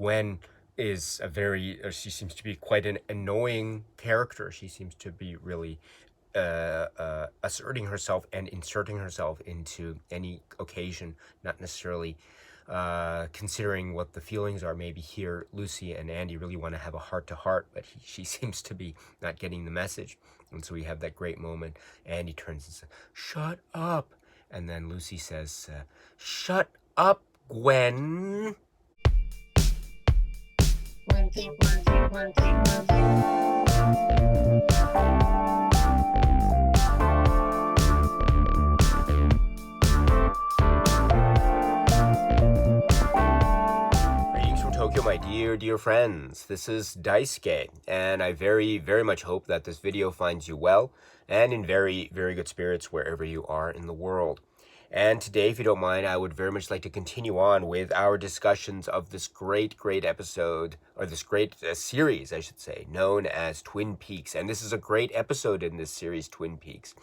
Gwen is she seems to be quite an annoying character. She seems to be really asserting herself and inserting herself into any occasion, not necessarily considering what the feelings are. Maybe here Lucy and Andy really want to have a heart-to-heart, but she seems to be not getting the message. And so we have that great moment. Andy turns and says, "Shut up." And then Lucy says, "Shut up, Gwen." One, two, one, two, one, two, one, two. Greetings from Tokyo, my dear friends. This is Daisuke, and I very, very much hope that this video finds you well and in very, very good spirits wherever you are in the world. And today, if you don't mind, I would very much like to continue on with our discussions of this great episode, or this great series, I should say, known as Twin Peaks. And this is a great episode in this series, Twin Peaks.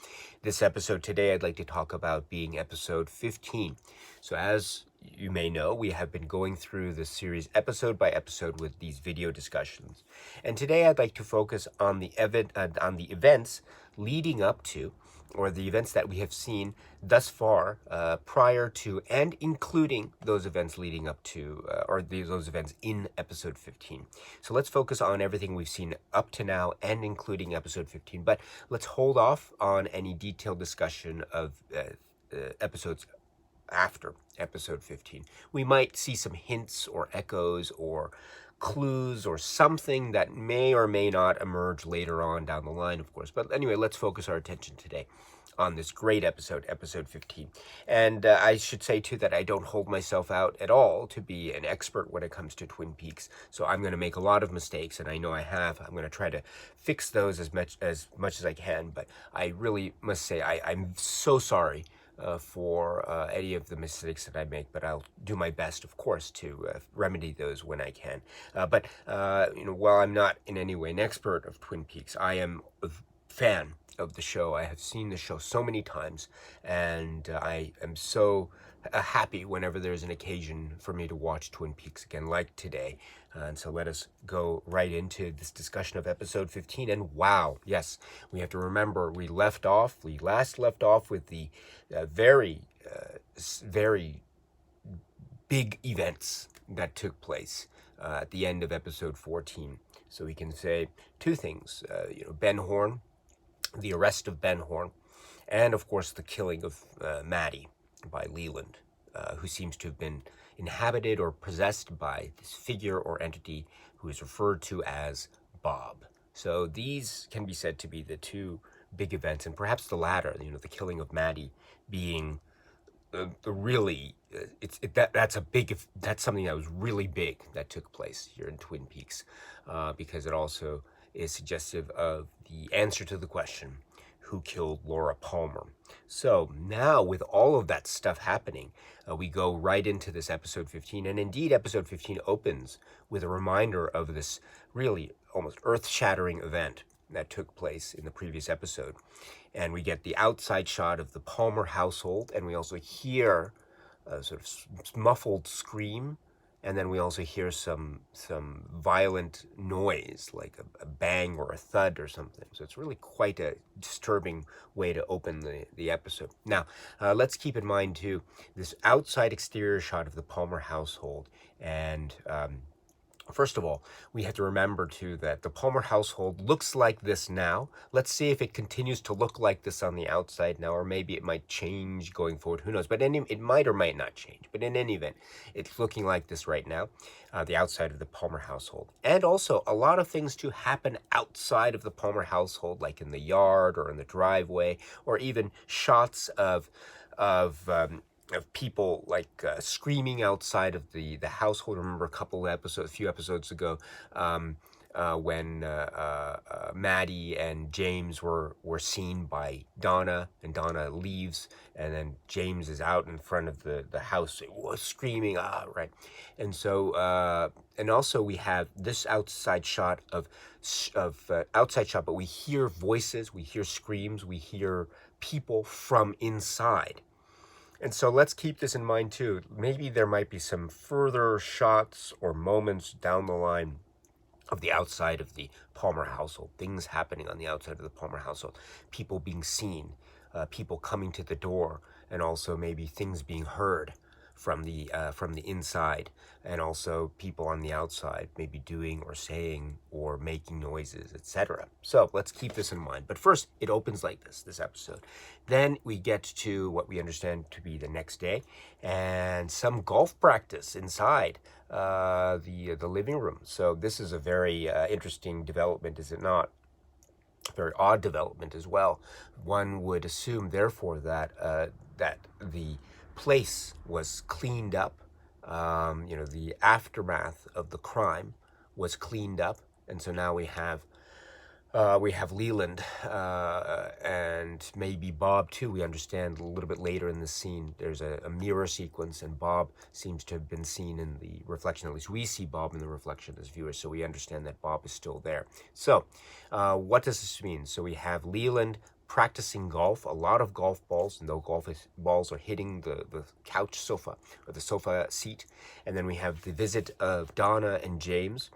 This episode today, I'd like to talk about being episode 15. So as you may know, we have been going through this series episode by episode with these video discussions. And today I'd like to focus on the events leading up to, or the events that we have seen thus far, prior to and including those events leading up to, those events in episode 15. So let's focus on everything we've seen up to now and including episode 15, but let's hold off on any detailed discussion of episodes after episode 15. We might see some hints or echoes or clues or something that may or may not emerge later on down the line, of course. But anyway, let's focus our attention today on this great episode, episode 15. And I should say, too, that I don't hold myself out at all to be an expert when it comes to Twin Peaks. So I'm going to make a lot of mistakes, and I know I have. I'm going to try to fix those as much as I can. But I really must say I'm so sorry for any of the mistakes that I make, but I'll do my best, of course, to remedy those when I can. But while I'm not in any way an expert of Twin Peaks, I am a fan of the show. I have seen the show so many times, and I am so happy whenever there's an occasion for me to watch Twin Peaks again, like today. And so let us go right into this discussion of episode 15. And wow, yes, we have to remember we last left off with the very big events that took place at the end of episode 14. So we can say two things, Ben Horn, the arrest of Ben Horn, and of course the killing of Maddie by Leland, who seems to have been inhabited or possessed by this figure or entity who is referred to as Bob. So these can be said to be the two big events, and perhaps the latter, the killing of Maddie, being that's something that was really big that took place here in Twin Peaks, because it also is suggestive of the answer to the question, who killed Laura Palmer? So now, with all of that stuff happening, we go right into this episode 15, and indeed episode 15 opens with a reminder of this really almost earth-shattering event that took place in the previous episode. And we get the outside shot of the Palmer household, and we also hear a sort of muffled scream, and then we also hear some violent noise, like a bang or a thud or something. So it's really quite a disturbing way to open the episode. Now, let's keep in mind, too, this outside exterior shot of the Palmer household. And first of all, we have to remember, too, that the Palmer household looks like this now. Let's see if it continues to look like this on the outside now, or maybe it might change going forward. Who knows? But it might or might not change. But in any event, it's looking like this right now, the outside of the Palmer household. And also, a lot of things to happen outside of the Palmer household, like in the yard or in the driveway, or even shots of people like screaming outside of the household. I remember a few episodes ago, when Maddie and James were seen by Donna, and Donna leaves, and then James is out in front of the house screaming, right. And so and also we have this outside shot but we hear voices, we hear screams, we hear people from inside. And so let's keep this in mind too. Maybe there might be some further shots or moments down the line of the outside of the Palmer household, things happening on the outside of the Palmer household, people being seen, people coming to the door, and also maybe things being heard from the inside, and also people on the outside maybe doing or saying or making noises, etc. So let's keep this in mind. But first, it opens like this episode. Then we get to what we understand to be the next day, and some golf practice inside the living room. So this is a very interesting development, is it not? Very odd development as well. One would assume, therefore, that that the place was cleaned up. The aftermath of the crime was cleaned up, and so now we have Leland and maybe Bob too. We understand a little bit later in the scene there's a mirror sequence, and Bob seems to have been seen in the reflection. At least we see Bob in the reflection as viewers, so we understand that Bob is still there. So what does this mean? So we have Leland practicing golf, a lot of golf balls, and those balls are hitting the couch sofa or the sofa seat. And then we have the visit of Donna and James.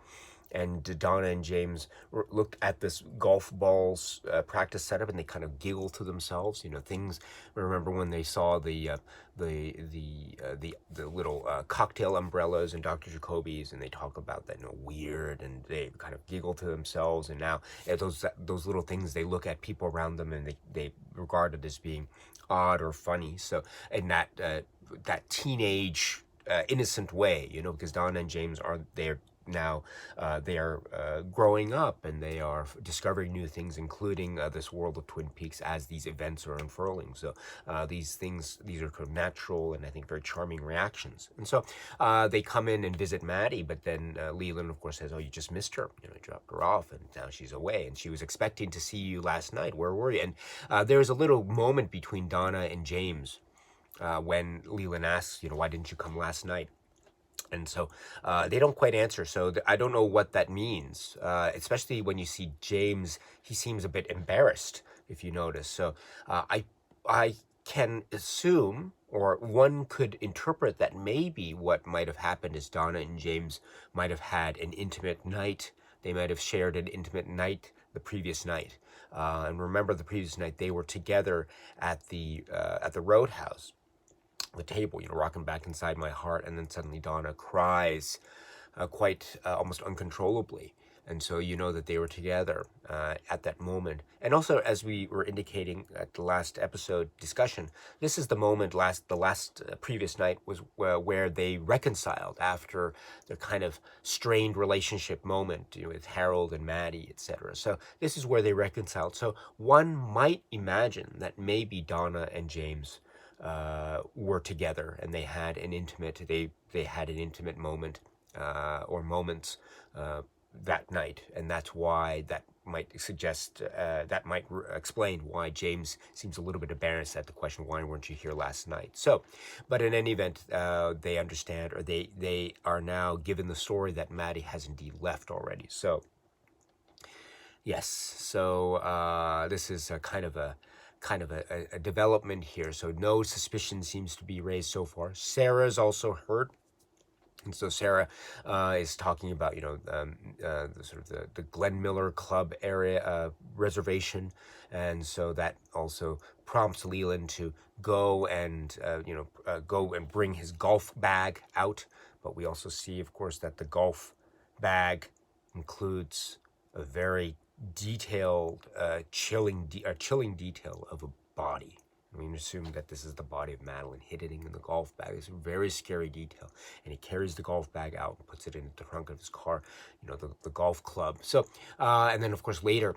And Donna and James look at this golf balls practice setup, and they kind of giggle to themselves. Things. Remember when they saw the little cocktail umbrellas in Dr. Jacoby's, and they talk about that, weird, and they kind of giggle to themselves. And now those little things, they look at people around them, and they regard it as being odd or funny. So in that teenage innocent way, because Donna and James are there. Now they are growing up, and they are discovering new things, including this world of Twin Peaks as these events are unfurling. So these are kind of natural and I think very charming reactions. And so they come in and visit Maddie, but then Leland, of course, says, "Oh, you just missed her. I dropped her off, and now she's away. And she was expecting to see you last night. Where were you?" And there's a little moment between Donna and James when Leland asks, "Why didn't you come last night?" And so they don't quite answer. So I don't know what that means, especially when you see James. He seems a bit embarrassed, if you notice. So I can assume, or one could interpret that maybe what might have happened is Donna and James might have had an intimate night. They might have shared an intimate night the previous night. And remember, the previous night they were together at the Roadhouse. The table, rocking back inside my heart, and then suddenly Donna cries quite almost uncontrollably, and so that they were together at that moment. And also, as we were indicating at the last episode discussion, this is the moment previous night was where they reconciled after their kind of strained relationship moment, with Harold and Maddie, etc. So this is where they reconciled. So one might imagine that maybe Donna and James were together, and they had an intimate moment or moments that night, and that's why that might suggest explain why James seems a little bit embarrassed at the question, "Why weren't you here last night?" So, but in any event, they understand, or they are now given the story that Maddie has indeed left already. So yes, so this is a kind of a development here. So no suspicion seems to be raised so far. Sarah's also heard. And so Sarah is talking about, the Glen Miller Club area reservation. And so that also prompts Leland to go and bring his golf bag out. But we also see, of course, that the golf bag includes a very detailed, chilling detail of a body. We assume that this is the body of Madeline hidden in the golf bag. It's a very scary detail. And he carries the golf bag out and puts it in the trunk of his car, the golf club. So, and then, of course, later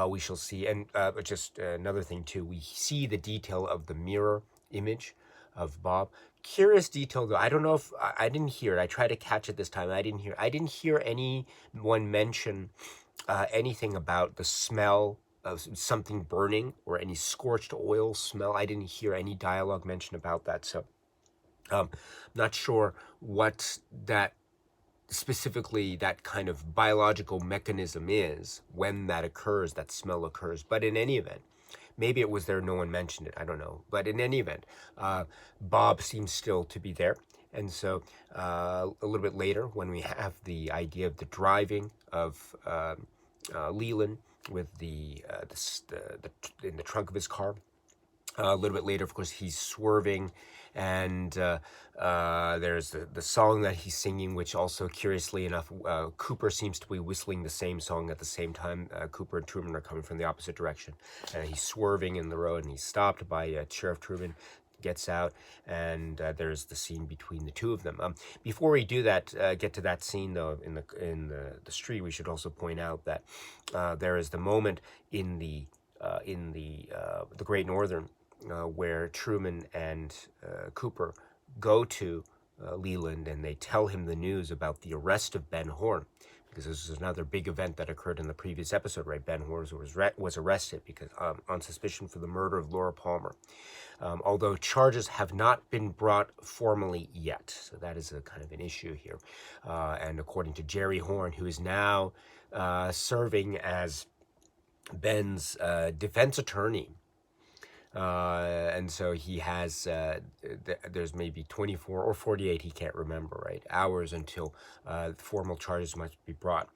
we shall see, and just another thing, too, we see the detail of the mirror image of Bob. Curious detail, though. I don't know if I didn't hear it. I tried to catch it this time. I didn't hear anyone mention anything about the smell of something burning or any scorched oil smell. I didn't hear any dialogue mention about that. So not sure what that specifically, that kind of biological mechanism is when that occurs, that smell occurs. But in any event, Maybe it was there, no one mentioned it, I don't know. But in any event, Bob seems still to be there. And so a little bit later, when we have the idea of the driving of Leland with in the trunk of his car, a little bit later, of course, he's swerving, and there's the song that he's singing, which also, curiously enough, Cooper seems to be whistling the same song at the same time. Cooper and Truman are coming from the opposite direction, and he's swerving in the road, and he's stopped by Sheriff Truman. Gets out, and there's the scene between the two of them. Before we do that, get to that scene though in the street, we should also point out that there is the moment in the Great Northern where Truman and Cooper go to Leland, and they tell him the news about the arrest of Ben Horne, because this is another big event that occurred in the previous episode, right? Ben Horne was arrested because on suspicion for the murder of Laura Palmer, although charges have not been brought formally yet. So that is a kind of an issue here. And according to Jerry Horne, who is now serving as Ben's defense attorney, and so he has, there's maybe 24 or 48, he can't remember, right, hours until formal charges must be brought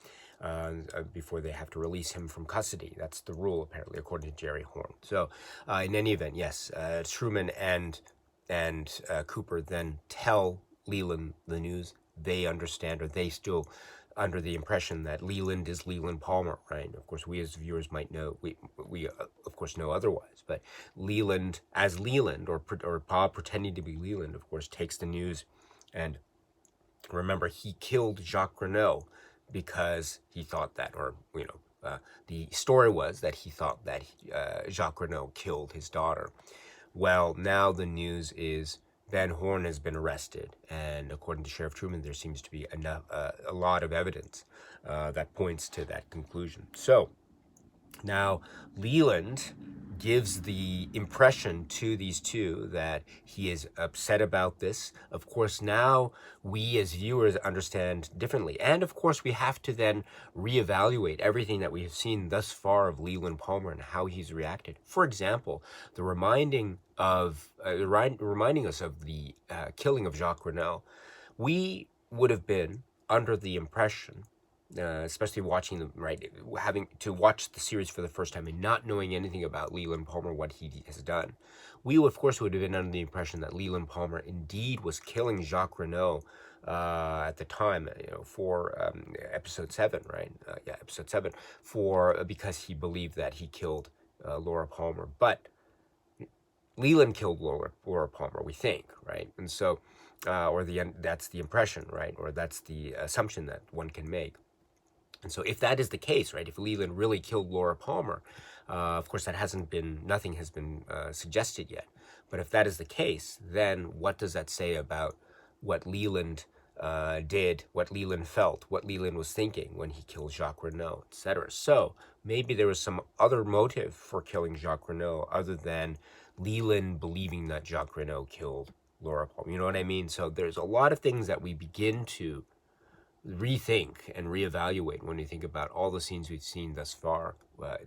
before they have to release him from custody. That's the rule, apparently, according to Jerry Horne. So in any event, yes, Truman and Cooper then tell Leland the news. They understand, or they still under the impression that Leland is Leland Palmer, right? Of course, we as viewers might know, we of course know otherwise, but Leland as Leland, or Bob pretending to be Leland, of course, takes the news. And remember, he killed Jacques Renault because he thought that, or, the story was that he thought that Jacques Renault killed his daughter. Well, now the news is Ben Horne has been arrested, and according to Sheriff Truman, there seems to be a lot of evidence that points to that conclusion. So now Leland gives the impression to these two that he is upset about this. Of course, now we as viewers understand differently. And of course, we have to then reevaluate everything that we have seen thus far of Leland Palmer and how he's reacted. For example, the reminding us of the killing of Jacques Renault. We would have been under the impression, especially watching them, right, having to watch the series for the first time and not knowing anything about Leland Palmer, what he has done, we of course would have been under the impression that Leland Palmer indeed was killing Jacques Renault at the time, for episode 7, right? Episode 7, because he believed that he killed Laura Palmer. But Leland killed Laura Palmer, we think, right? And so, that's the impression, right? Or that's the assumption that one can make. And so if that is the case, right, if Leland really killed Laura Palmer, of course nothing has been suggested yet. But if that is the case, then what does that say about what Leland did, what Leland felt, what Leland was thinking when he killed Jacques Renault, etc.? So maybe there was some other motive for killing Jacques Renault other than Leland believing that Jacques Renault killed Laura Palmer. You know what I mean? So there's a lot of things that we begin to rethink and reevaluate when we think about all the scenes we've seen thus far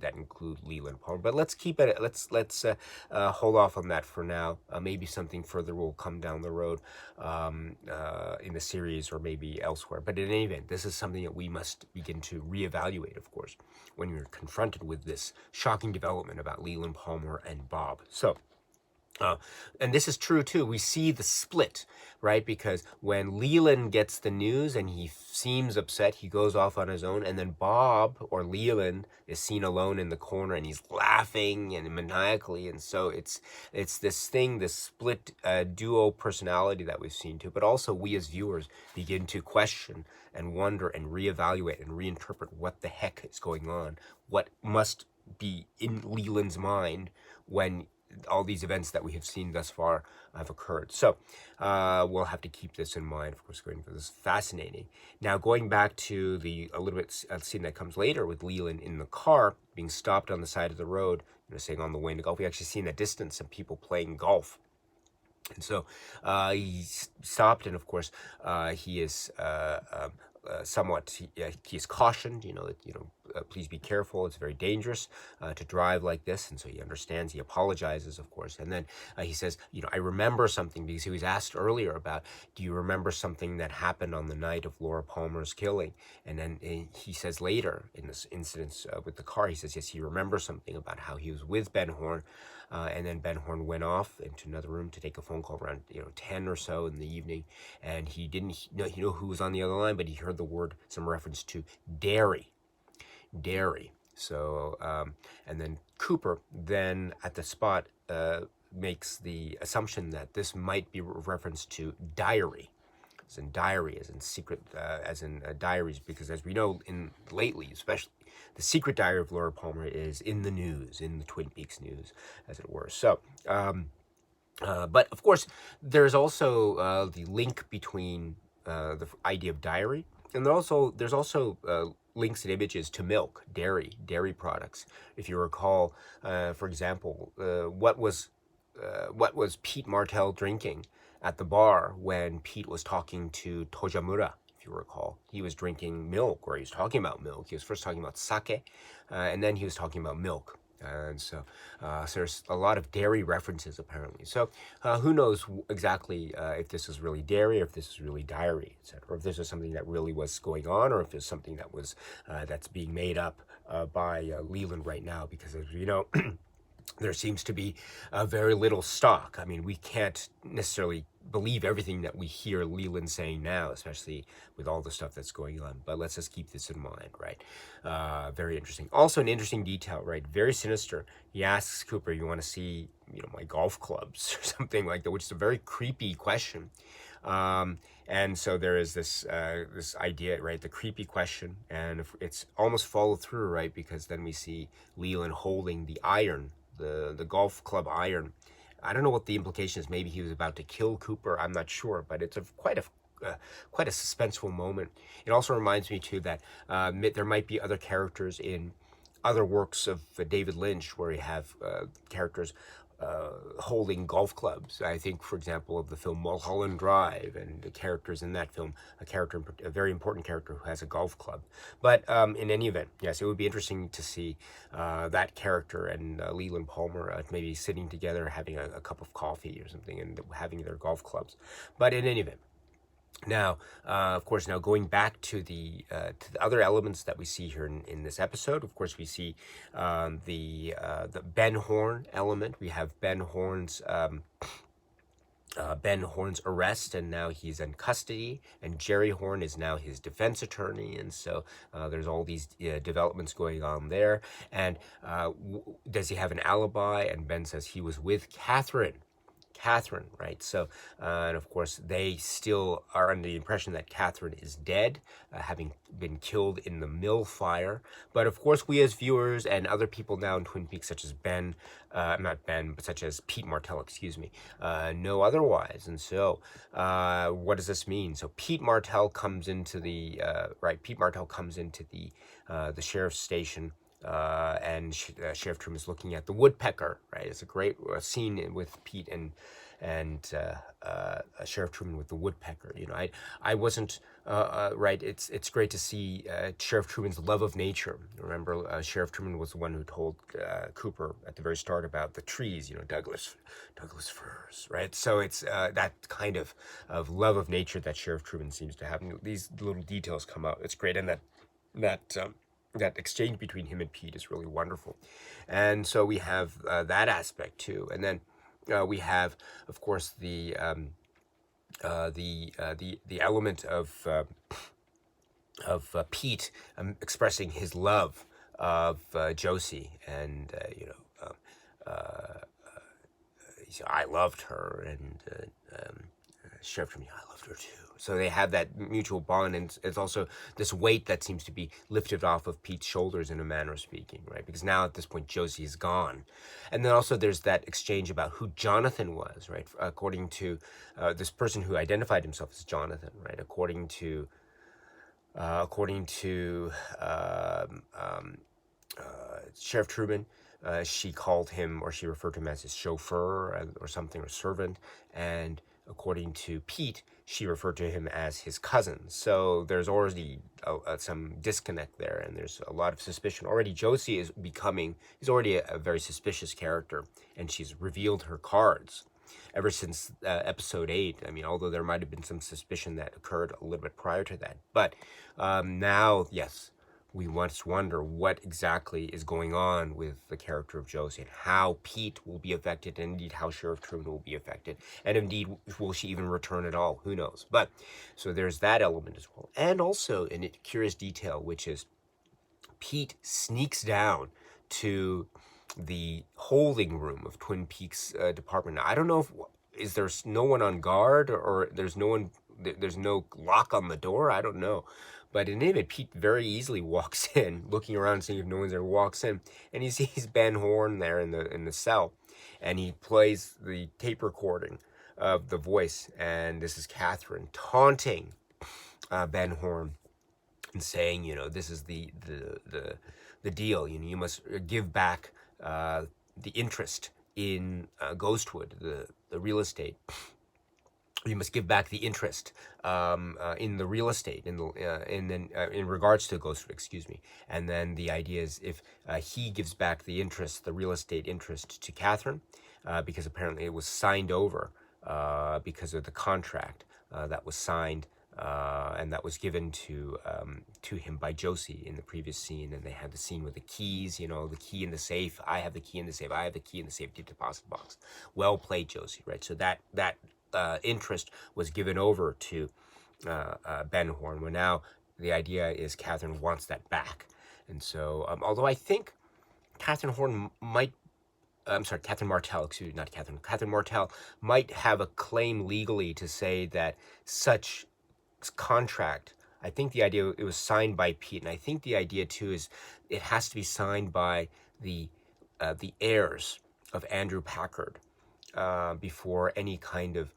that include Leland Palmer. But let's keep it. Let's hold off on that for now. Maybe something further will come down the road in the series or maybe elsewhere. But in any event, this is something that we must begin to reevaluate, of course, when we're confronted with this shocking development about Leland Palmer and Bob. So. And this is true too. We see the split, right? Because when Leland gets the news and he seems upset, he goes off on his own, and then Bob, or Leland, is seen alone in the corner and he's laughing and maniacally. And so it's this thing, this split duo personality that we've seen too. But also we as viewers begin to question and wonder and reevaluate and reinterpret what the heck is going on, what must be in Leland's mind when all these events that we have seen thus far have occurred. So we'll have to keep this in mind, of course, going for this. Fascinating. Now, going back to a little bit scene that comes later with Leland in the car being stopped on the side of the road, saying on the way to golf. We actually see in the distance some people playing golf. And so he stopped, and of course he is somewhat he is cautioned, please be careful. It's very dangerous to drive like this. And so he understands. He apologizes, of course. And then he says, I remember something, because he was asked earlier about, do you remember something that happened on the night of Laura Palmer's killing? And then he says later in this incident with the car, he says, yes, he remembers something about how he was with Ben Horne. And then Ben Horne went off into another room to take a phone call around 10 or so in the evening, and he didn't know who was on the other line, but he heard the word, some reference to dairy. So and then Cooper then at the spot makes the assumption that this might be a reference to diary, as in secret, as in diaries, because as we know lately, especially, the secret diary of Laura Palmer is in the news, in the Twin Peaks news, as it were. So, but of course, there's also the link between the idea of diary, and there's also links and images to milk, dairy products. If you recall, for example, what was Pete Martell drinking at the bar when Pete was talking to Tojamura? If you recall, he was drinking milk, or he was talking about milk. He was first talking about sake, and then he was talking about milk. And so there's a lot of dairy references apparently. So who knows exactly if this is really dairy, or if this is really diary, etc., or if this is something that really was going on, or if it's something that was that's being made up by Leland right now, because as we know. There seems to be very little stock. I mean, we can't necessarily believe everything that we hear Leland saying now, especially with all the stuff that's going on. But let's just keep this in mind, right? Very interesting. Also, an interesting detail, right? Very sinister. He asks Cooper, "You want to see, my golf clubs or something like that?" Which is a very creepy question. And so there is this idea, right? The creepy question, and it's almost followed through, right? Because then we see Leland holding the iron. The golf club iron. I don't know what the implication is. Maybe he was about to kill Cooper. I'm not sure, but it's quite a suspenseful moment. It also reminds me too that there might be other characters in other works of David Lynch where you have characters holding golf clubs. I think, for example, of the film Mulholland Drive, and the characters in that film, a very important character who has a golf club. But in any event, yes, it would be interesting to see that character and Leland Palmer maybe sitting together, having a cup of coffee or something, and having their golf clubs. But in any event. Now, of course, going back to the other elements that we see here in this episode. Of course, we see the Ben Horne element. We have Ben Horne's arrest, and now he's in custody, and Jerry Horne is now his defense attorney, and so there's all these developments going on there. And does he have an alibi? And Ben says he was with Catherine, right? So, and of course, they still are under the impression that Catherine is dead, having been killed in the mill fire. But of course, we as viewers and other people now in Twin Peaks, such as not Ben, but such as Pete Martell, know otherwise. And so, what does this mean? So Pete Martell comes into the sheriff's station. And Sheriff Truman is looking at the woodpecker, right? It's a great scene with Pete and Sheriff Truman with the woodpecker. I wasn't right. It's great to see Sheriff Truman's love of nature. Remember, Sheriff Truman was the one who told Cooper at the very start about the trees. Douglas firs, right? So it's that kind of love of nature that Sheriff Truman seems to have. And these little details come out. It's great, and that exchange between him and Pete is really wonderful. And so we have that aspect too. And then we have, of course, the element of Pete expressing his love of Josie, and I loved her, and Sheriff Truman, I loved her too. So they have that mutual bond, and it's also this weight that seems to be lifted off of Pete's shoulders, in a manner of speaking, right? Because now at this point, Josie is gone. And then also there's that exchange about who Jonathan was, right? According to this person who identified himself as Jonathan, right? According to Sheriff Truman, she called him, or she referred to him as his chauffeur or something, or servant, and according to Pete, she referred to him as his cousin. So there's already some disconnect there, and there's a lot of suspicion. Already Josie is already a very suspicious character, and she's revealed her cards ever since episode 8. I mean, although there might have been some suspicion that occurred a little bit prior to that. But now, yes, we must wonder what exactly is going on with the character of Josie and how Pete will be affected, and indeed how Sheriff Truman will be affected. And indeed, will she even return at all? Who knows? But so there's that element as well. And also in a curious detail, which is Pete sneaks down to the holding room of Twin Peaks department. Now, I don't know if there's no one on guard, or there's no lock on the door. I don't know. But in any event, Pete very easily walks in, looking around, seeing if no one's there, walks in, and he sees Ben Horne there in the cell, and he plays the tape recording of the voice, and this is Catherine taunting Ben Horne and saying, this is the deal. You must give back the interest in Ghostwood, the real estate. You must give back the interest in the real estate, in regards to Ghostwood, excuse me. And then the idea is if he gives back the real estate interest to Catherine, because apparently it was signed over because of the contract that was signed and that was given to him by Josie in the previous scene. And they had the scene with the keys, the key in the safe. I have the key in the safe. I have the key in the safe deposit box. Well played, Josie, right? So that interest was given over to Ben Horne. Well, now the idea is Catherine wants that back. And so, although I think Catherine Martell, excuse me, not Catherine. Catherine Martell might have a claim legally to say that such contract, I think the idea, it was signed by Pete, and I think the idea too is it has to be signed by the heirs of Andrew Packard before any kind of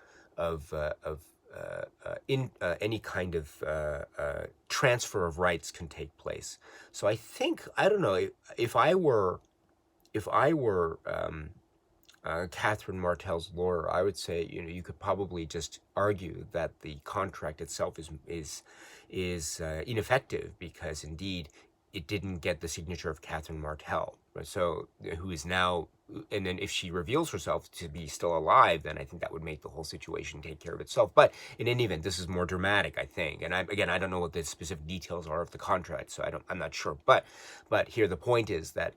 transfer of rights can take place. So I think, I don't know, if I were Catherine Martell's lawyer, I would say, you could probably just argue that the contract itself is ineffective, because indeed it didn't get the signature of Catherine Martell, right? So who is now, and then if she reveals herself to be still alive, then I think that would make the whole situation take care of itself. But in any event, this is more dramatic, I think. And I don't know what the specific details are of the contract, so I'm not sure. But here the point is that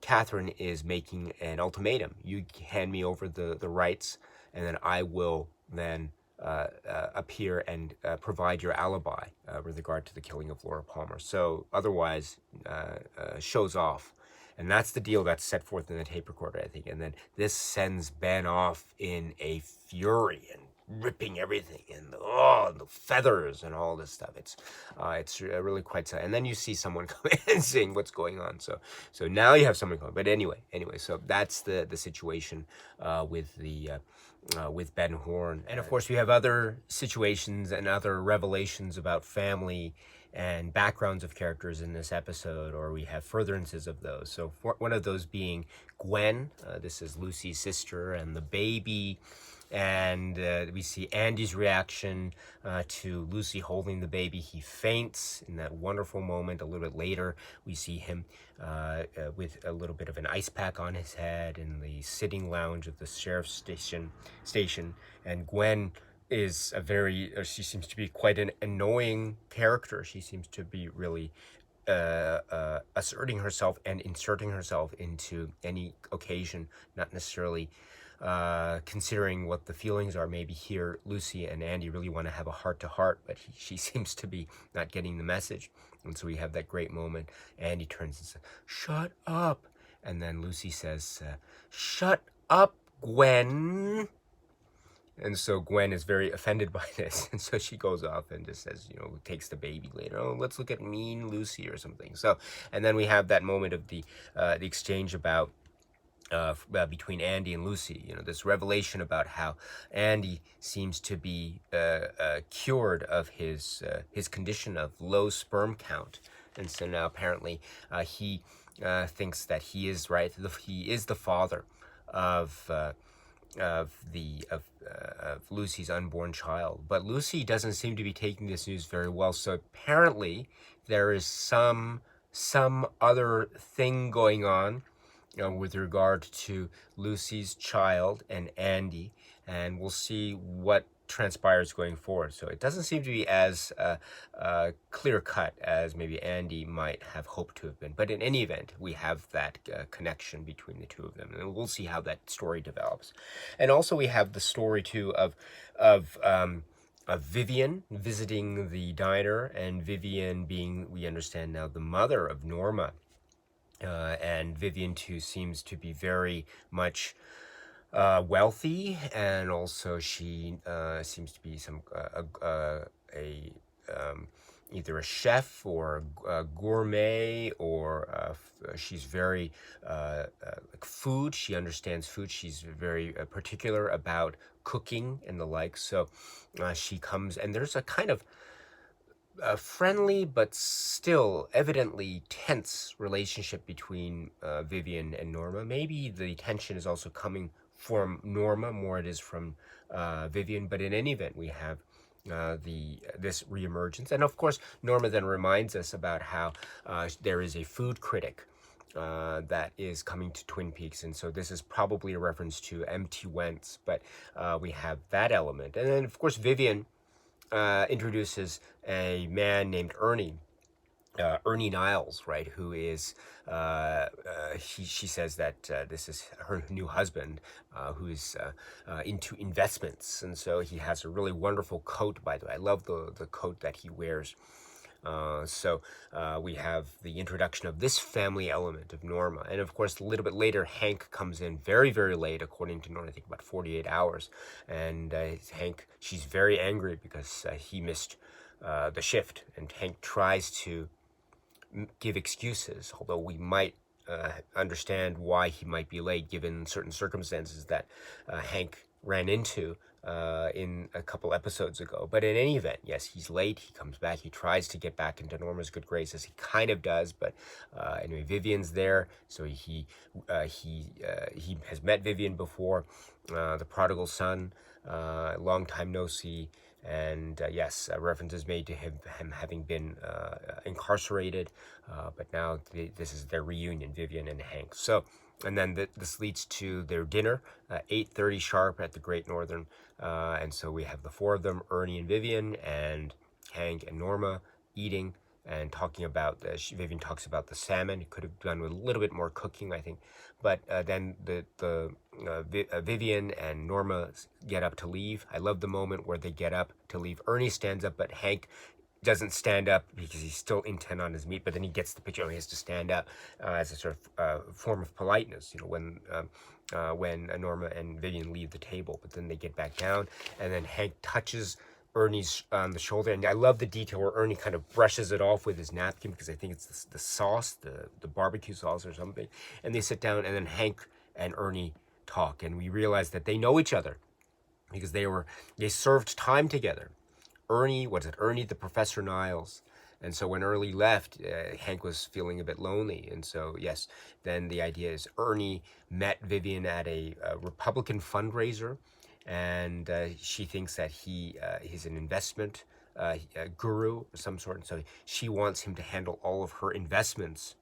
Catherine is making an ultimatum. You hand me over the rights, and then I will then appear and provide your alibi with regard to the killing of Laura Palmer. So otherwise, shows off. And that's the deal that's set forth in the tape recorder, I think. And then this sends Ben off in a fury and ripping everything, and the feathers and all this stuff. It's really quite sad. And then you see someone come in and saying what's going on. So now you have someone coming. But anyway, so that's the situation with Ben Horne. And of course, we have other situations and other revelations about family and backgrounds of characters in this episode, or we have furtherances of those. So one of those being Gwen. This is Lucy's sister, and the baby. And we see Andy's reaction to Lucy holding the baby. He faints in that wonderful moment. A little bit later, we see him with a little bit of an ice pack on his head in the sitting lounge of the sheriff's station. And Gwen is she seems to be quite an annoying character. She seems to be really asserting herself and inserting herself into any occasion, not necessarily considering what the feelings are. Maybe here Lucy and Andy really want to have a heart-to-heart, but she seems to be not getting the message. And so we have that great moment. Andy turns and says, "Shut up." And then Lucy says, "Shut up, Gwen." And so Gwen is very offended by this. And so she goes off and just says, takes the baby later. "Oh, let's look at mean Lucy," or something. So, and then we have that moment of the exchange about between Andy and Lucy, this revelation about how Andy seems to be cured of his condition of low sperm count, and so now apparently he thinks that he is right. He is the father of Lucy's unborn child. But Lucy doesn't seem to be taking this news very well. So apparently there is some other thing going on with regard to Lucy's child and Andy, and we'll see what transpires going forward. So it doesn't seem to be as clear cut as maybe Andy might have hoped to have been. But in any event, we have that connection between the two of them, and we'll see how that story develops. And also, we have the story too of Vivian visiting the diner, and Vivian being, we understand now, the mother of Norma. And Vivian too seems to be very much wealthy, and also she seems to be either a chef or a gourmet, or she's very like food. She understands food. She's very particular about cooking and the like. So she comes, and there's a kind of a friendly but still evidently tense relationship between Vivian and Norma. Maybe the tension is also coming from Norma more it is from Vivian, but in any event, we have this reemergence. And of course, Norma then reminds us about how there is a food critic that is coming to Twin Peaks, and so this is probably a reference to M.T. Wentz, but we have that element. And then, of course, Vivian introduces a man named Ernie. Ernie Niles, right, who is, she says that this is her new husband, who is into investments. And so he has a really wonderful coat, by the way. I love the coat that he wears. So we have the introduction of this family element of Norma. And of course, a little bit later, Hank comes in very, very late, according to Norma, I think about 48 hours. And Hank, she's very angry because he missed the shift. And Hank tries to give excuses, although we might understand why he might be late given certain circumstances that Hank ran into in a couple episodes ago. But in any event, yes, he's late. He comes back. He tries to get back into Norma's good graces. He kind of does, but anyway, Vivian's there, so he has met Vivian before, the prodigal son, long time no see. And yes, reference is made to him having been incarcerated, but now this is their reunion, Vivian and Hank. So, and then this leads to their dinner, 8:30 sharp at the Great Northern. And so we have the four of them, Ernie and Vivian, and Hank and Norma, eating and talking about, Vivian talks about the salmon. It could have done with a little bit more cooking, I think. But then Vivian and Norma get up to leave. I love the moment where they get up to leave. Ernie stands up, but Hank doesn't stand up because he's still intent on his meat. But then he gets the picture and he has to stand up as a sort of form of politeness, when Norma and Vivian leave the table. But then they get back down, and then Hank touches Ernie's on the shoulder, and I love the detail where Ernie kind of brushes it off with his napkin, because I think it's the sauce, the barbecue sauce or something. And they sit down, and then Hank and Ernie talk, and we realize that they know each other because they served time together. Ernie the Professor Niles. And so when Ernie left, Hank was feeling a bit lonely. And so, yes, then the idea is Ernie met Vivian at a Republican fundraiser, and she thinks that he's an investment guru of some sort. And so she wants him to handle all of her investments.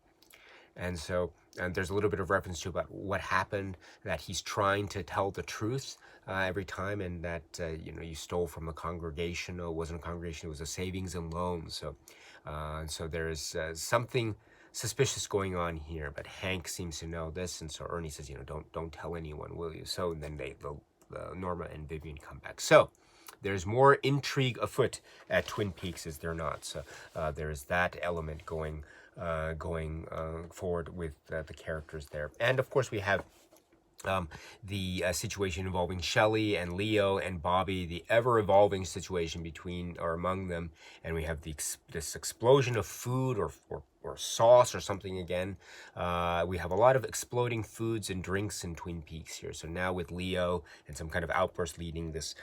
And so there's a little bit of reference to about what happened, that he's trying to tell the truth every time, and that, you stole from a congregation. No, it wasn't a congregation, it was a savings and loans. So, and so there's something suspicious going on here, but Hank seems to know this, and so Ernie says, don't tell anyone, will you? So then Norma and Vivian come back. So there's more intrigue afoot at Twin Peaks, is there not? So there's that element going forward with the characters there. And of course we have the situation involving Shelley and Leo and Bobby, the ever-evolving situation between or among them, and we have this explosion of food or or sauce or something again. We have a lot of exploding foods and drinks in Twin Peaks here. So now with Leo and some kind of outburst leading this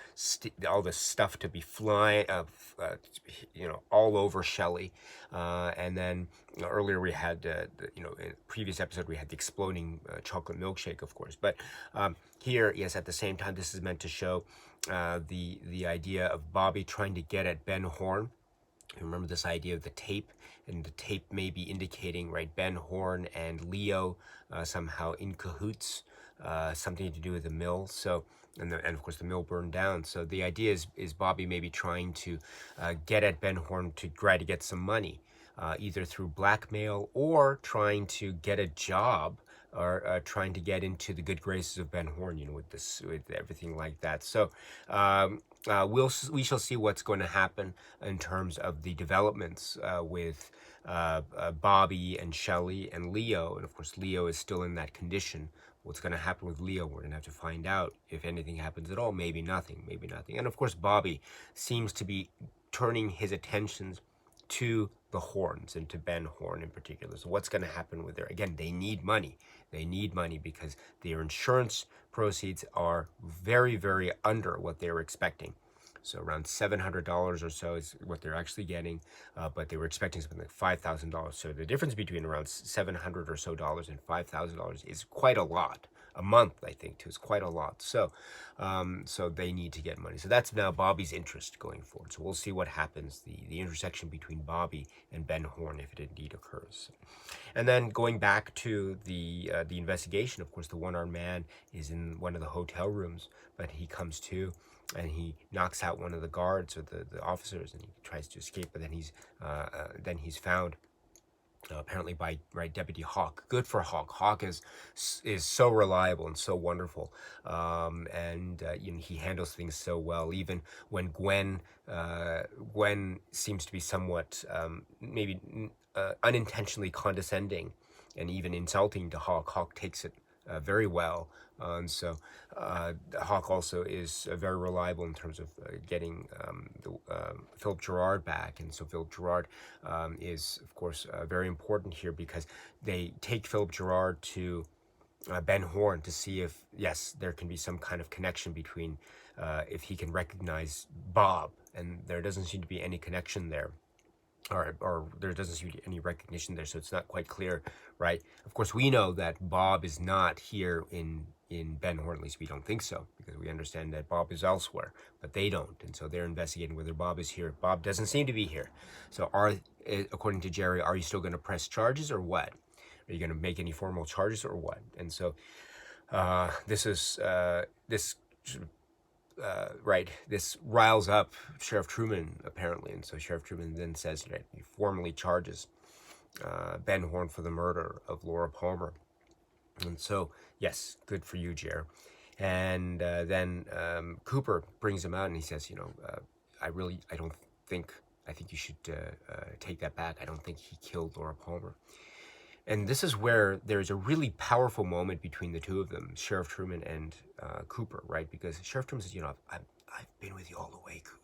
all this stuff to be flying, all over Shelley, and then earlier we had, in a previous episode we had the exploding chocolate milkshake, of course. But here, yes, at the same time, this is meant to show the idea of Bobby trying to get at Ben Horne. Remember this idea of the tape, and the tape may be indicating, right, Ben Horne and Leo somehow in cahoots, something to do with the mill. So, and of course the mill burned down. So the idea is Bobby maybe trying to get at Ben Horne to try to get some money, either through blackmail or trying to get a job, or trying to get into the good graces of Ben Horne, with everything like that. So we shall see what's going to happen in terms of the developments with Bobby and Shelley and Leo. And of course, Leo is still in that condition. What's going to happen with Leo, we're going to have to find out. If anything happens at all, maybe nothing, maybe nothing. And of course, Bobby seems to be turning his attentions to the Horns and to Ben Horne in particular. So what's going to happen with their, again, they need money. They need money because their insurance proceeds are very, very under what they were expecting. So around $700 or so is what they're actually getting, but they were expecting something like $5,000. So the difference between around $700 or so and $5,000 is quite a lot. A month, I think, too, is quite a lot. So, so they need to get money. So that's now Bobby's interest going forward. So we'll see what happens, the intersection between Bobby and Ben Horne, if it indeed occurs. And then going back to the investigation, of course, the one-armed man is in one of the hotel rooms, but he comes to, and he knocks out one of the guards or the officers, and he tries to escape, but then he's found. Apparently by Deputy Hawk. Good for Hawk. Hawk is so reliable and so wonderful, and he handles things so well. Even when Gwen seems to be somewhat maybe unintentionally condescending and even insulting to Hawk, Hawk takes it very well. And so Hawk also is very reliable in terms of getting Philip Gerard back. And so Philip Gerard is, of course, very important here because they take Philip Gerard to Ben Horne to see if, yes, there can be some kind of connection between, if he can recognize Bob. And there doesn't seem to be any connection there. Or there doesn't seem to be any recognition there, so it's not quite clear, right? Of course, we know that Bob is not here in Ben Horne, at least we don't think so, because we understand that Bob is elsewhere, but they don't, and so they're investigating whether Bob is here. Bob doesn't seem to be here. So according to Jerry, are you still going to press charges or what? Are you going to make any formal charges or what? And so this riles up Sheriff Truman, apparently. And so Sheriff Truman then says that he formally charges Ben Horne for the murder of Laura Palmer. And so, yes, good for you, Jer. And then Cooper brings him out and he says, I think you should take that back. I don't think he killed Laura Palmer. And this is where there's a really powerful moment between the two of them, Sheriff Truman and Cooper, right? Because Sheriff Truman says, I've been with you all the way, Cooper.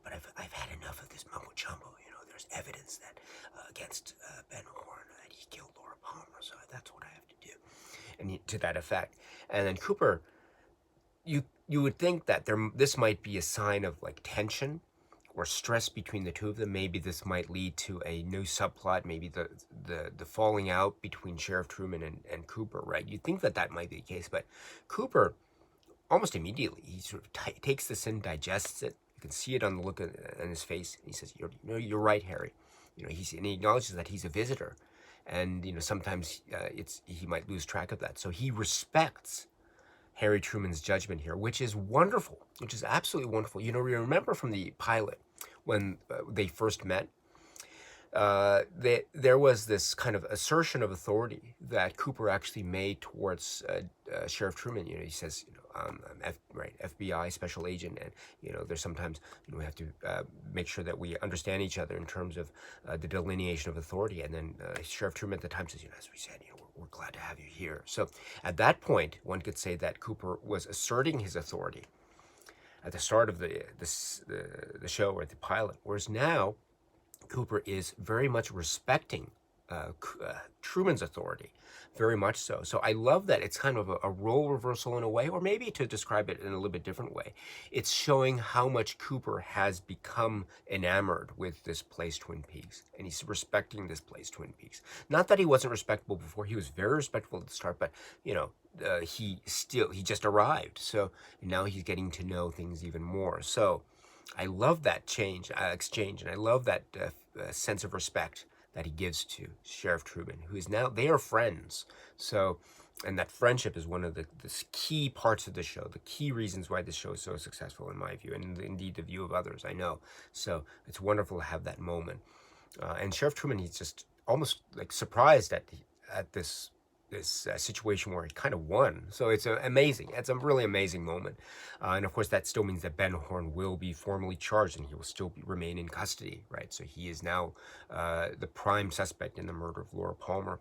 But I've had enough of this mumbo jumbo. There's evidence that against Ben Horne that he killed Laura Palmer, so that's what I have to do, and to that effect. And then Cooper, you would think that this might be a sign of like tension or stress between the two of them. Maybe this might lead to a new subplot, maybe the falling out between Sheriff Truman and Cooper, right? You'd think that might be the case, but Cooper, almost immediately, he sort of takes this in, digests it. You can see it on the look on his face. And he says, you're right, Harry. And he acknowledges that he's a visitor. And, sometimes he might lose track of that. So he respects Harry Truman's judgment here, which is wonderful, which is absolutely wonderful. We remember from the pilot when they first met, there was this kind of assertion of authority that Cooper actually made towards Sheriff Truman. He says, I'm FBI special agent, and there's sometimes we have to make sure that we understand each other in terms of the delineation of authority. And then Sheriff Truman at the time says, as we said, we're glad to have you here. So at that point, one could say that Cooper was asserting his authority at the start of the show or the pilot, whereas now Cooper is very much respecting Truman's authority, very much so. So I love that it's kind of a role reversal in a way, or maybe to describe it in a little bit different way, it's showing how much Cooper has become enamored with this place, Twin Peaks, and he's respecting this place, Twin Peaks. Not that he wasn't respectable before; he was very respectful at the start, but he just arrived, so now he's getting to know things even more. So I love that exchange, and I love that sense of respect that he gives to Sheriff Truman, who is now, they are friends. So, and that friendship is one of the key parts of the show, the key reasons why this show is so successful in my view, and indeed the view of others, I know. So it's wonderful to have that moment. And Sheriff Truman, he's just almost like surprised at this situation where he kind of won. So it's amazing. It's a really amazing moment. And of course, that still means that Ben Horne will be formally charged and he will still remain in custody, right? So he is now the prime suspect in the murder of Laura Palmer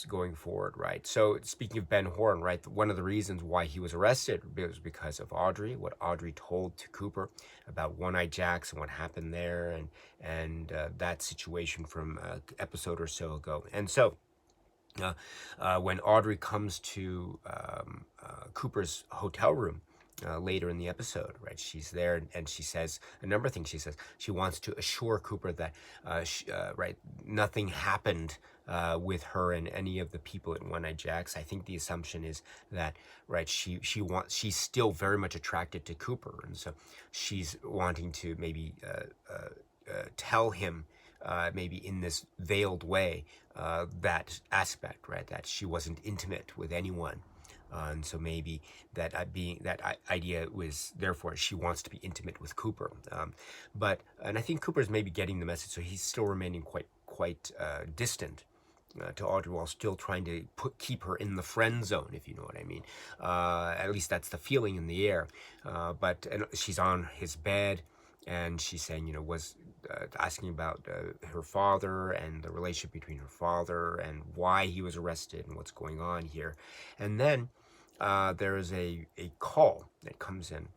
going forward, right? So speaking of Ben Horne, right, one of the reasons why he was arrested was because of Audrey, what Audrey told to Cooper about One-Eye Jacks and what happened there, and that situation from an episode or so ago. And so when Audrey comes to Cooper's hotel room later in the episode, right? She's there and she says a number of things. She says she wants to assure Cooper that, right, nothing happened with her and any of the people at One-Eye Jacks. I think the assumption is that, right, she's still very much attracted to Cooper, and so she's wanting to maybe tell him, maybe in this veiled way, that aspect, right? That she wasn't intimate with anyone. And so maybe that idea was, therefore, she wants to be intimate with Cooper. And I think Cooper's maybe getting the message, so he's still remaining quite distant to Audrey while still trying to keep her in the friend zone, if you know what I mean. At least that's the feeling in the air. And she's on his bed, and she's saying, was asking about her father and the relationship between her father and why he was arrested and what's going on here. And then there is a call that comes in,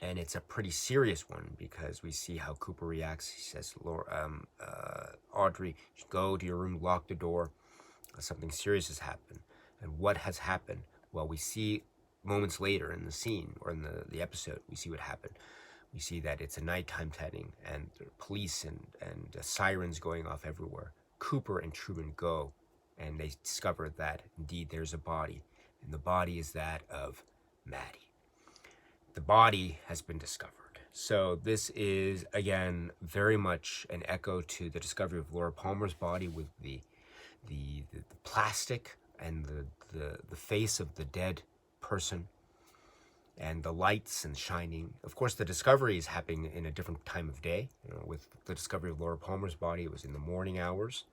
and it's a pretty serious one because we see how Cooper reacts. He says, Audrey, go to your room, lock the door. Something serious has happened. And what has happened? Well, we see moments later in the scene, or in the episode, we see what happened. We see that it's a nighttime setting, and police and sirens going off everywhere. Cooper and Truman go, and they discover that indeed there's a body, and the body is that of Maddie. The body has been discovered. So this is, again, very much an echo to the discovery of Laura Palmer's body, with the plastic and the face of the dead person, and the lights and shining. Of course, the discovery is happening in a different time of day. With the discovery of Laura Palmer's body, it was in the morning hours,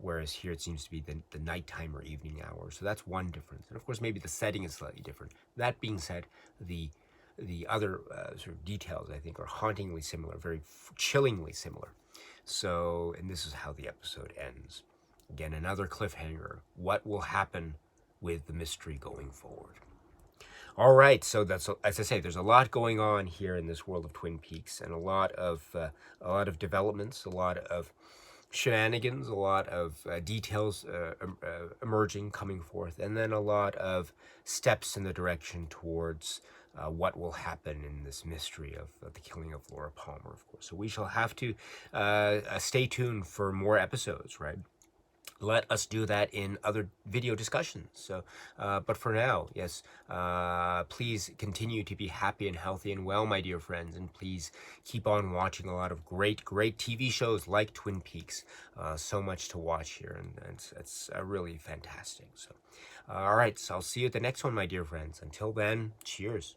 whereas here it seems to be the nighttime or evening hours. So that's one difference. And of course, maybe the setting is slightly different. That being said, the other sort of details, I think, are hauntingly similar, very chillingly similar. So, and this is how the episode ends. Again, another cliffhanger. What will happen with the mystery going forward? All right, so that's, as I say, there's a lot going on here in this world of Twin Peaks, and a lot of developments, a lot of shenanigans, a lot of details emerging, coming forth, and then a lot of steps in the direction towards what will happen in this mystery of the killing of Laura Palmer, of course. So we shall have to stay tuned for more episodes, right? Let us do that in other video discussions. So, but for now, yes, please continue to be happy and healthy and well, my dear friends, and please keep on watching a lot of great TV shows like Twin Peaks. So much to watch here, and it's really fantastic. So, all right, so I'll see you at the next one, my dear friends. Until then, cheers.